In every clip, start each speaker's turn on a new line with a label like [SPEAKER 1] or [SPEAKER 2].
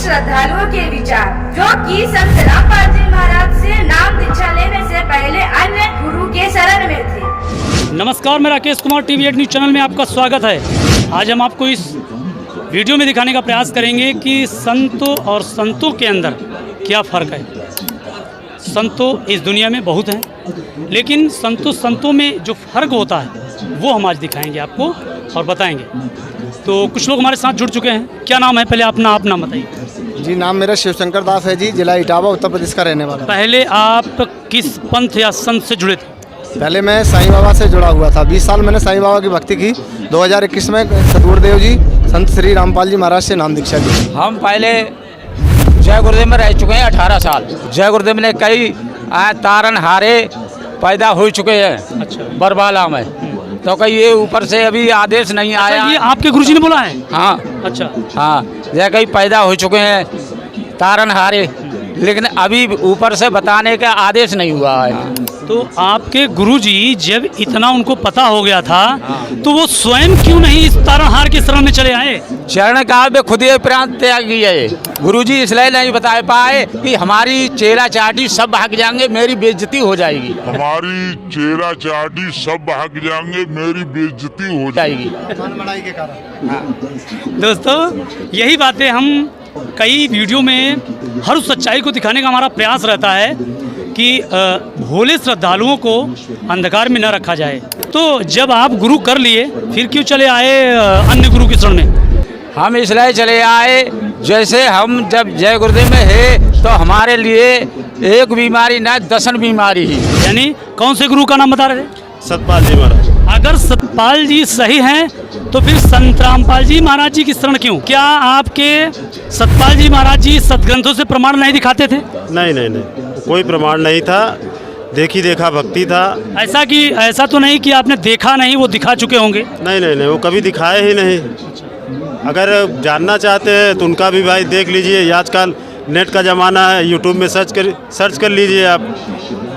[SPEAKER 1] श्रद्धालुओं के विचार, जो कि संत रामपाल जी महाराज से नाम दीक्षा लेने से पहले अन्य गुरु के शरण में थे।
[SPEAKER 2] नमस्कार, मैं Rakesh Kumar TV8 news channel में आपका स्वागत है। आज हम आपको इस वीडियो में दिखाने का प्रयास करेंगे कि संतों और संतों के अंदर क्या फ़र्क है। संतों इस दुनिया में बहुत हैं, लेकिन संतों में जो फ़र्क होता है वो हम आज दिखाएंगे आपको और बताएंगे। तो कुछ लोग हमारे साथ जुड़ चुके हैं। क्या नाम है, पहले अपना आप नाम बताइए।
[SPEAKER 3] जी, नाम मेरा शिवशंकर दास है जी, जिला इटावा उत्तर प्रदेश का रहने वाला।
[SPEAKER 2] पहले आप किस पंथ या संत से जुड़े थे?
[SPEAKER 3] पहले मैं साईं बाबा से जुड़ा हुआ था। 20 साल मैंने साईं बाबा की भक्ति की। 2021 में सतगुरुदेव जी संत श्री रामपाल जी महाराज से नाम दीक्षा ली।
[SPEAKER 4] हम पहले जय गुरुदेव में रह चुके हैं 18 साल। जय गुरुदेव ने कई तारनहारे पैदा हो चुके हैं।
[SPEAKER 2] अच्छा।
[SPEAKER 4] बरबाला में तो कहीं ये ऊपर से अभी आदेश नहीं आया।
[SPEAKER 2] अच्छा, ये आपके गुरुजी ने बोला है?
[SPEAKER 4] हाँ।
[SPEAKER 2] अच्छा।
[SPEAKER 4] हाँ, ये कई पैदा हो चुके हैं तारनहारे, लेकिन अभी ऊपर से बताने का आदेश नहीं हुआ है।
[SPEAKER 2] तो आपके गुरुजी जब इतना उनको पता हो गया था तो वो स्वयं क्यों नहीं इस तारनहार के शरण में चले आए?
[SPEAKER 4] चरण काल में खुद ये प्रांत त्याग किया है। गुरुजी इसलिए नहीं बता पाए कि हमारी चेला चाटी सब भाग जाएंगे, मेरी बेइज्जती हो जाएगी।
[SPEAKER 5] हमारी चेला चाटी सब भाग जाएंगे, मेरी बेइज्जती हो जाएगी
[SPEAKER 3] मनमनाई के कारण।
[SPEAKER 2] दोस्तों, यही बातें हम कई वीडियो में हर उस सच्चाई को दिखाने का हमारा प्रयास रहता है कि भोले श्रद्धालुओं को अंधकार में न रखा जाए। तो जब आप गुरु कर लिए, फिर क्यों चले आए अन्य गुरु के शरण में?
[SPEAKER 4] हम इसलिए चले आए, जैसे हम जब जय गुरुदेव में है तो हमारे लिए एक बीमारी न 10 बीमारी ही।
[SPEAKER 2] यानी कौन से गुरु का नाम बता रहे थे?
[SPEAKER 3] सतपाल जी महाराज।
[SPEAKER 2] अगर सतपाल जी सही हैं तो फिर संत रामपाल जी महाराज जी की शरण क्यों? क्या आपके सतपाल जी महाराज जी सदग्रंथों से प्रमाण नहीं दिखाते थे?
[SPEAKER 6] नहीं, कोई प्रमाण नहीं था। देखी देखा भक्ति था।
[SPEAKER 2] ऐसा तो नहीं कि आपने देखा नहीं, वो दिखा चुके होंगे?
[SPEAKER 6] नहीं, वो कभी दिखाए ही नहीं। अगर जानना चाहते हैं तो उनका भी भाई देख लीजिए। आजकल नेट का ज़माना है, यूट्यूब में सर्च कर लीजिए आप।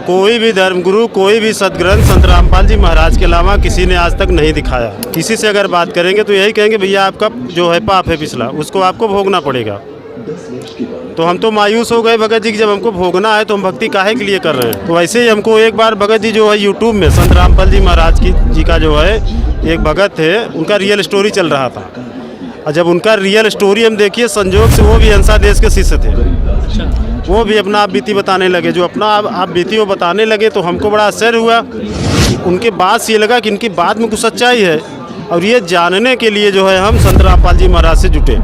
[SPEAKER 6] कोई भी धर्मगुरु, कोई भी सदग्रंथ संत रामपाल जी महाराज के अलावा किसी ने आज तक नहीं दिखाया। किसी से अगर बात करेंगे तो यही कहेंगे भैया आपका जो है पाप है पिछला, उसको आपको भोगना पड़ेगा। तो हम तो मायूस हो गए भगत जी की, जब हमको भोगना है तो हम भक्ति काहे के लिए कर रहे हैं। तो ऐसे ही हमको एक बार भगत जी जो है यूट्यूब में संत रामपाल जी महाराज जी का जो है एक भगत थे, उनका रियल स्टोरी चल रहा था। और जब उनका रियल स्टोरी हम देखिए, संजोग से वो भी हंसा देश के शिष्य थे। वो भी अपना आप बीती बताने लगे। जो अपना आप बीती वो बताने लगे तो हमको बड़ा आश्चर्य हुआ। उनके बात से ये लगा कि इनकी बात में कुछ सच्चाई है, और ये जानने के लिए जो है हम संत रामपाल जी महाराज से जुटे।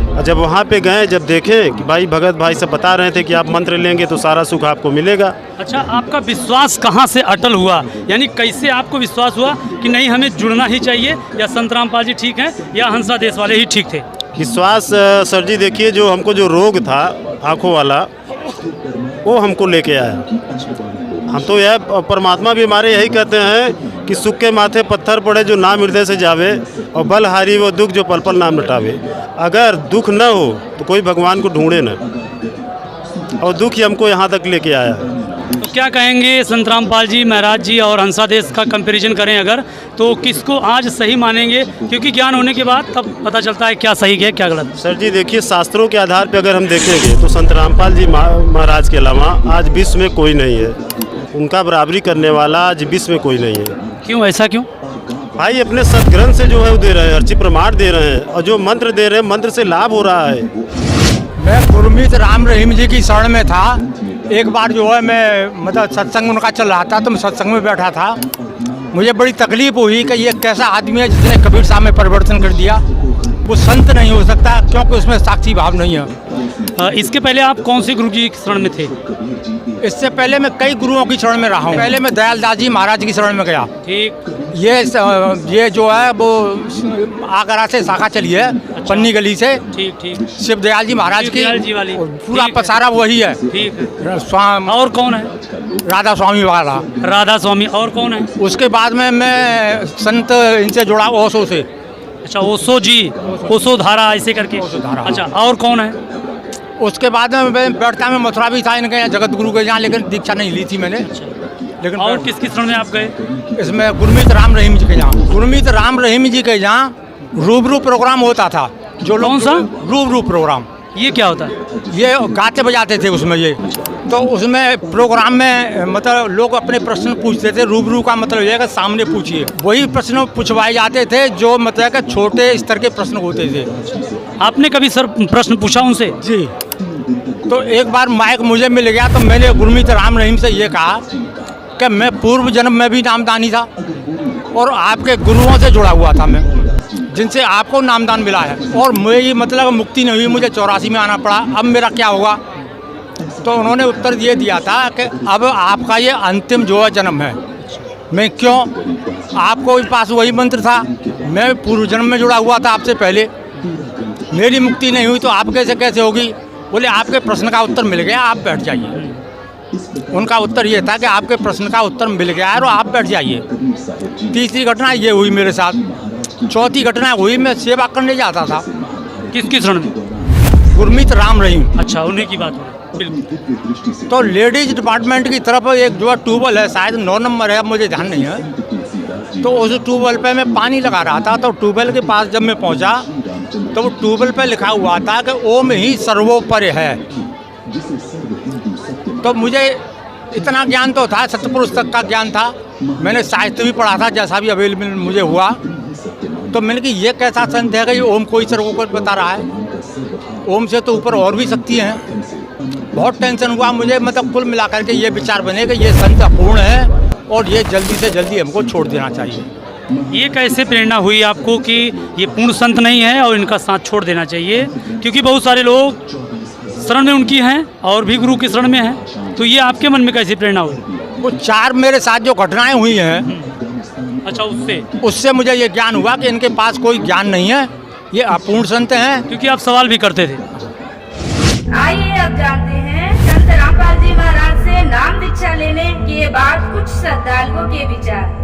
[SPEAKER 6] और जब वहाँ पे गए, जब देखें कि भाई भगत भाई सब बता रहे थे कि आप मंत्र लेंगे तो सारा सुख आपको मिलेगा।
[SPEAKER 2] अच्छा, आपका विश्वास कहाँ से अटल हुआ? यानी कैसे आपको विश्वास हुआ कि नहीं हमें जुड़ना ही चाहिए, या संत रामपाल जी ठीक हैं या हंसा देश वाले ही ठीक थे?
[SPEAKER 6] विश्वास सर जी, देखिए जो हमको जो रोग था आँखों वाला, वो हमको लेके आया। हम तो यह परमात्मा भी हमारे यही कहते हैं कि सुख के माथे पत्थर पड़े जो नाम हृदय से जावे, और बल हारी वो दुख जो पल पल नाम लटावे। अगर दुख न हो तो कोई भगवान को ढूंढे न, और दुख ही हमको यहाँ तक लेके आया।
[SPEAKER 2] तो क्या कहेंगे, संत रामपाल जी महाराज जी और हंसा देश का कंपैरिजन करें अगर, तो किसको आज सही मानेंगे? क्योंकि ज्ञान होने के बाद तब पता चलता है क्या सही है क्या गलत।
[SPEAKER 6] सर जी देखिए, शास्त्रों के आधार पर अगर हम देखेंगे तो संत रामपाल जी महाराज के अलावा आज विश्व में कोई नहीं है। उनका बराबरी करने वाला आज विश्व में कोई नहीं है।
[SPEAKER 2] क्यों, ऐसा क्यों?
[SPEAKER 6] भाई अपने सदग्रंथ से जो है वो दे रहे हैं, अर्ची प्रमाण दे रहे हैं, और जो मंत्र दे रहे हैं मंत्र से लाभ हो रहा है।
[SPEAKER 7] मैं गुरमीत राम रहीम जी की शरण में था। एक बार जो है मैं मतलब सत्संग उनका चल रहा था, तो मैं सत्संग में बैठा था। मुझे बड़ी तकलीफ हुई कि ये कैसा आदमी है जिसने कबीर साहब में परिवर्तन कर दिया। वो संत नहीं हो सकता क्योंकि उसमें साक्षी भाव नहीं है।
[SPEAKER 2] इसके पहले आप कौन से गुरु जी की शरण में थे?
[SPEAKER 7] इससे पहले मैं कई गुरुओं की शरण में रहा हूँ। पहले मैं दयालदास जी महाराज की शरण में गया।
[SPEAKER 2] ठीक।
[SPEAKER 7] ये जो है वो आगरा से शाखा चली है। अच्छा। पन्नी गली से।
[SPEAKER 2] ठीक।
[SPEAKER 7] शिव दयाल जी महाराज की
[SPEAKER 2] जी वाली
[SPEAKER 7] पूरा पसारा वही है।
[SPEAKER 2] ठीक।
[SPEAKER 7] और
[SPEAKER 2] कौन है?
[SPEAKER 7] राधा स्वामी वाला।
[SPEAKER 2] राधा स्वामी। और कौन है?
[SPEAKER 7] उसके बाद में मैं संत इनसे जुड़ा ओशो से।
[SPEAKER 2] अच्छा, ओशो जी, ओशो धारा ऐसे करके। अच्छा, और कौन है?
[SPEAKER 7] उसके बाद में मैं बैठता में मथुरा भी था इनके यहाँ, जगत गुरु के यहाँ, लेकिन दीक्षा नहीं ली थी मैंने। लेकिन
[SPEAKER 2] और किस शरण में आप गए?
[SPEAKER 7] इसमें गुरमीत राम रहीम जी के यहाँ। गुरमीत राम रहीम जी के यहाँ रूबरू प्रोग्राम होता था। जो लोग
[SPEAKER 2] कौन सा?
[SPEAKER 7] रूबरू प्रोग्राम।
[SPEAKER 2] ये क्या होता है?
[SPEAKER 7] ये गाते बजाते थे उसमें ये। तो उसमें प्रोग्राम में मतलब लोग अपने प्रश्न पूछते थे। रूबरू का मतलब ये है कि सामने पूछिए। वही प्रश्न पूछवाए जाते थे जो मतलब कि छोटे स्तर के प्रश्न होते थे।
[SPEAKER 2] आपने कभी सर प्रश्न पूछा उनसे?
[SPEAKER 7] जी। तो एक बार माइक मुझे मिल गया तो मैंने गुरमीत राम रहीम से ये कहा कि मैं पूर्व जन्म में भी नामदानी था और आपके गुरुओं से जुड़ा हुआ था मैं, जिनसे आपको नामदान मिला है, और मेरी मतलब मुक्ति नहीं हुई, मुझे 84 में आना पड़ा। अब मेरा क्या होगा? तो उन्होंने उत्तर ये दिया था कि अब आपका ये अंतिम जो है जन्म है। मैं क्यों? आपको पास वही मंत्र था, मैं पूर्व जन्म में जुड़ा हुआ था आपसे पहले, मेरी मुक्ति नहीं हुई तो आप कैसे होगी? बोले आपके प्रश्न का उत्तर मिल गया, आप बैठ जाइए। उनका उत्तर ये था कि आपके प्रश्न का उत्तर मिल गया है और आप बैठ जाइए। तीसरी घटना ये हुई मेरे साथ। चौथी घटना हुई, मैं सेवा करने जाता था।
[SPEAKER 2] किसकी शरण में?
[SPEAKER 7] गुरमीत राम रहीम।
[SPEAKER 2] अच्छा, उन्हीं की बात हो रही है। बिल्कुल।
[SPEAKER 7] तो लेडीज डिपार्टमेंट की तरफ एक जो है ट्यूबवेल है, शायद 9 नंबर है, मुझे ध्यान नहीं है। तो उस ट्यूबवेल पे मैं पानी लगा रहा था। तो ट्यूबवेल के पास जब मैं पहुंचा तो वो ट्यूबवेल पे लिखा हुआ था कि ओम ही सर्वोपरि है। तो मुझे इतना ज्ञान तो था, सतपुरुष तक का ज्ञान था, मैंने साहित्य भी पढ़ा था जैसा भी अवेलेबल मुझे हुआ। तो मैंने कि ये कैसा संत है कि ये ओम कोई सर्वोपरि बता रहा है, ओम से तो ऊपर और भी शक्ति हैं। बहुत टेंशन हुआ मुझे। मतलब कुल मिलाकर के ये विचार बने कि ये संत अपूर्ण है और ये जल्दी से जल्दी हमको छोड़ देना चाहिए।
[SPEAKER 2] ये कैसे प्रेरणा हुई आपको कि ये पूर्ण संत नहीं है और इनका साथ छोड़ देना चाहिए? क्योंकि बहुत सारे लोग शरण में उनकी हैं और भी गुरु की शरण में हैं, तो ये आपके मन में कैसी प्रेरणा हुई?
[SPEAKER 7] वो 4 मेरे साथ जो घटनाएं हुई हैं,
[SPEAKER 2] अच्छा,
[SPEAKER 7] उससे मुझे ये ज्ञान हुआ कि इनके पास कोई ज्ञान नहीं है, ये अपूर्ण संत हैं।
[SPEAKER 2] क्योंकि आप सवाल भी करते थे।
[SPEAKER 1] आइए अब जानते हैं संत रामपाल जी महाराज से नाम दीक्षा लेने के बाद कुछ श्रद्धालुओं के विचार।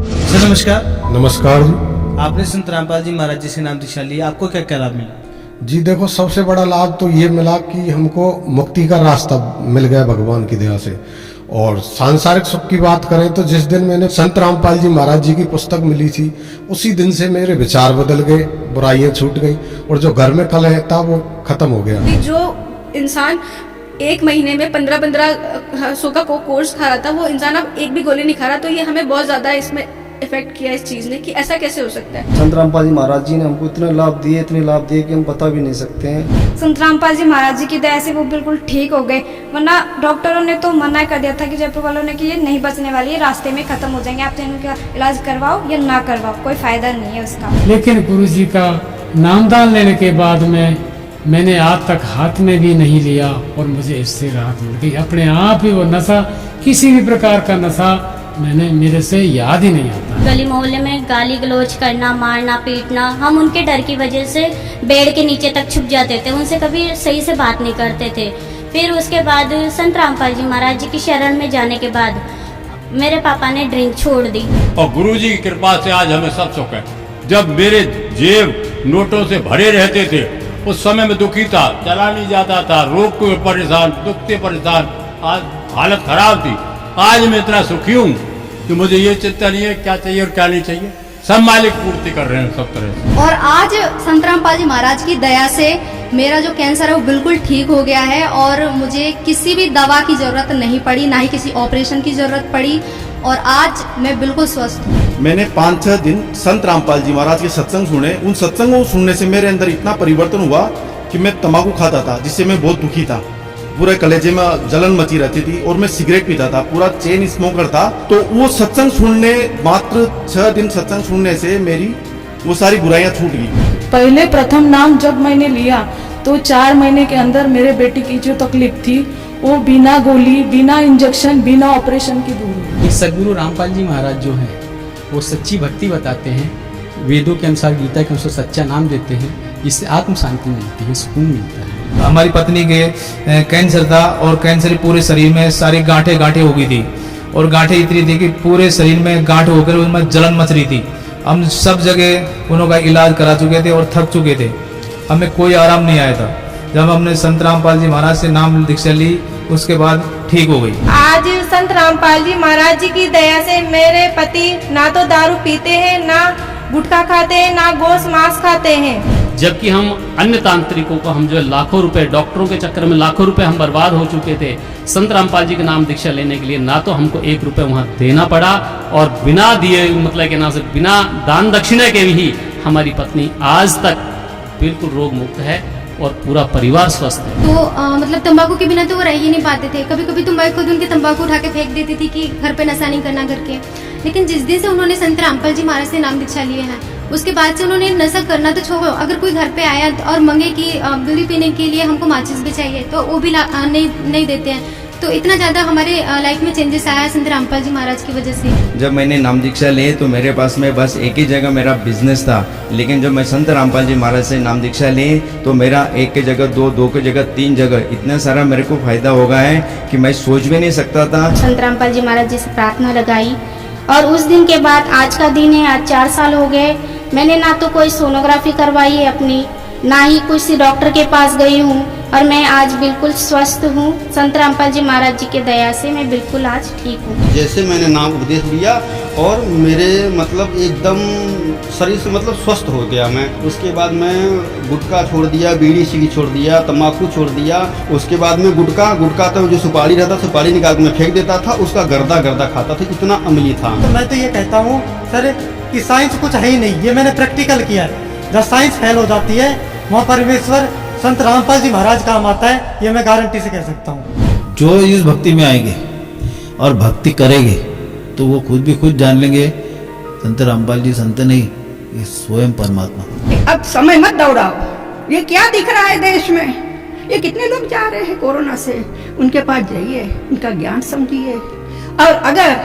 [SPEAKER 8] सर नमस्कार।
[SPEAKER 9] नमस्कार जी।
[SPEAKER 8] आपने संत रामपाल जी महाराज जी से नाम दीक्षा ली, आपको क्या क्या लाभ मिला?
[SPEAKER 9] जी देखो, सबसे बड़ा लाभ तो ये मिला कि हमको मुक्ति का रास्ता मिल गया भगवान की दया से। और सांसारिक सुख की बात करें तो जिस दिन मैंने संत रामपाल जी महाराज जी की पुस्तक मिली थी, उसी दिन से मेरे विचार बदल गए, बुराइयां छूट गई और जो घर में कलह था वो खत्म हो गया।
[SPEAKER 10] जो इंसान 1 महीने में 1500 का कोर्स खा रहा था, वो इंसान अब एक भी गोली नहीं खा रहा। तो ये हमें बहुत ज्यादा इसमें इफेक्ट किया इस चीज ने कि ऐसा कैसे हो सकता है।
[SPEAKER 3] संत रामपाल जी महाराज जी ने हमको इतने लाभ दिए कि हम बता भी नहीं सकते हैं।
[SPEAKER 10] संत रामपाल जी महाराज जी की दया से वो बिल्कुल ठीक हो गए, वरना डॉक्टरों ने तो मना कर दिया था कि जयपुर वालों ने कि ये नहीं बचने वाली है, रास्ते में खत्म हो जाएंगे, आप इनका इलाज करवाओ या ना करवाओ, कोई फायदा नहीं है उसका।
[SPEAKER 11] लेकिन गुरु जी का नामदान लेने के बाद मैंने आज तक हाथ में भी नहीं लिया और मुझे इससे राहत मिल गई। अपने आप ही वो नशा, किसी भी प्रकार का नशा मेरे से याद ही नहीं आता।
[SPEAKER 12] गली मोहल्ले में गाली गलौज करना, मारना पीटना, हम उनके डर की वजह से बेड के नीचे तक छुप जाते थे, उनसे कभी सही से बात नहीं करते थे। फिर उसके बाद संत रामपाल जी महाराज जी की शरण में जाने के बाद मेरे पापा ने ड्रिंक छोड़ दी
[SPEAKER 13] और गुरु जी की कृपा से आज हमें सब सुख है। जब मेरे जेब नोटों से भरे रहते थे उस समय में दुखी था, चला नहीं जाता था, रोग को परेशान, दुख से परेशान, आज हालत खराब थी। आज मैं इतना सुखी हूँ कि मुझे ये चिंता नहीं है क्या चाहिए और क्या नहीं चाहिए, सब मालिक पूर्ति कर रहे हैं सब तरह से।
[SPEAKER 14] और आज संत रामपाल जी महाराज की दया से मेरा जो कैंसर है वो बिल्कुल ठीक हो गया है और मुझे किसी भी दवा की जरूरत नहीं पड़ी, ना ही किसी ऑपरेशन की जरूरत पड़ी और आज मैं बिल्कुल स्वस्थ हूँ।
[SPEAKER 15] मैंने 5-6 दिन संत रामपाल जी महाराज के सत्संग सुने। उन सत्संगों को सुनने से मेरे अंदर इतना परिवर्तन हुआ कि मैं तंबाकू खाता था, जिससे मैं बहुत दुखी था, पूरे कलेजे में जलन मची रहती थी और मैं सिगरेट पीता था, पूरा चेन स्मोकर था। तो वो सत्संग सुनने, मात्र 6 दिन सत्संग सुनने से मेरी वो सारी बुराइयां छूट गई।
[SPEAKER 16] पहले प्रथम नाम जब मैंने लिया तो 4 महीने के अंदर मेरे बेटी की जो तकलीफ थी वो बिना गोली, बिना इंजेक्शन, बिना ऑपरेशन की दूर हुई।
[SPEAKER 17] सदगुरु रामपाल जी महाराज जो हैं वो सच्ची भक्ति बताते हैं, वेदों के अनुसार, गीता के अनुसार सच्चा नाम देते हैं, जिससे आत्म शांति मिलती है, सुकून मिलता है।
[SPEAKER 18] हमारी पत्नी के कैंसर था और कैंसर पूरे शरीर में सारी गांठें हो गई थी और गांठें इतनी थी कि पूरे शरीर में गांठ होकर उनमें जलन मच रही थी। हम सब जगह उनका इलाज करा चुके थे और थक चुके थे, हमें कोई आराम नहीं आया था। जब हमने संत रामपाल जी महाराज से नाम दीक्षा ली उसके बाद ठीक हो गई।
[SPEAKER 19] आज संत रामपाल जी महाराज जी की दया से मेरे पति ना तो दारू पीते हैं, ना गुटखा खाते हैं, ना गोश्त मांस खाते हैं।
[SPEAKER 20] जबकि हम अन्य तांत्रिकों को हम जो है लाखों रुपए, डॉक्टरों के चक्कर में लाखों रुपए हम बर्बाद हो चुके थे। संत रामपाल जी के नाम दीक्षा लेने के लिए ना तो हमको 1 रुपए वहाँ देना पड़ा, और बिना दिए मतलब के नाम से बिना दान दक्षिणा के भी हमारी पत्नी आज तक बिल्कुल रोग मुक्त है और पूरा परिवार स्वस्थ है।
[SPEAKER 14] तो मतलब तंबाकू के बिना तो वो रह ही नहीं पाते थे। कभी कभी तो मैं खुद उनके तंबाकू उठा के फेंक देती थी कि घर पे नशा नहीं करना करके। लेकिन जिस दिन से उन्होंने संत रामपाल जी महाराज से नाम दीक्षा लिए हैं, उसके बाद से उन्होंने नशा करना तो छोड़ो, अगर कोई घर पे आया और मांगे कि बीड़ी पीने के लिए हमको माचिस भी चाहिए तो वो भी नहीं देते हैं। तो इतना ज़्यादा हमारे लाइफ में चेंजेस आया संत रामपाल जी महाराज की वजह से।
[SPEAKER 21] जब मैंने नाम दीक्षा ली तो मेरे पास में बस एक ही जगह मेरा बिजनेस था, लेकिन जब मैं संत रामपाल जी महाराज से नाम दीक्षा ली तो मेरा 1 की जगह 2, 2 की जगह 3 जगह इतना सारा मेरे को फायदा हो गया है कि मैं सोच भी नहीं सकता था।
[SPEAKER 12] संत रामपाल जी महाराज जी से प्रार्थना लगाई और उस दिन के बाद आज का दिन है, आज 4 साल हो गए। मैंने ना तो कोई सोनोग्राफी करवाई है अपनी, ना ही किसी डॉक्टर के पास गई हूँ, और मैं आज बिल्कुल स्वस्थ हूँ। संत रामपाल जी महाराज जी के दया से मैं बिल्कुल आज ठीक हूँ।
[SPEAKER 22] जैसे मैंने नाम उपदेश लिया और मेरे मतलब एकदम शरीर से मतलब स्वस्थ हो गया मैं। उसके बाद मैं गुटखा छोड़ दिया, बीड़ी सिगरेट छोड़ दिया, तम्बाकू छोड़ दिया। उसके बाद में गुटखा तो जो सुपारी रहता, सुपारी निकाल के मैं फेंक देता था, उसका गर्दा खाता था, इतना अमली था।
[SPEAKER 23] तो मैं तो ये कहता हूँ सर कि साइंस कुछ है ही नहीं, ये मैंने प्रैक्टिकल किया है। जब साइंस फेल हो जाती है वहाँ परमेश्वर संत रामपाल जी महाराज काम आता है, ये मैं गारंटी से कह सकता हूँ।
[SPEAKER 8] जो इस भक्ति में आएंगे और भक्ति करेंगे तो वो खुद जान लेंगे संत रामपाल जी संत नहीं, ये स्वयं परमात्मा।
[SPEAKER 1] अब समय मत दौड़ाओ। ये क्या दिख रहा है देश में, ये कितने लोग जा रहे हैं कोरोना से, उनके पास जाइए, उनका ज्ञान समझिए, और अगर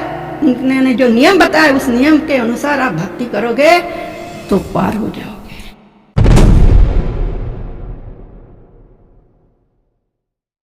[SPEAKER 1] उन्होंने जो नियम बताया उस नियम के अनुसार आप भक्ति करोगे तो पार हो जाओ।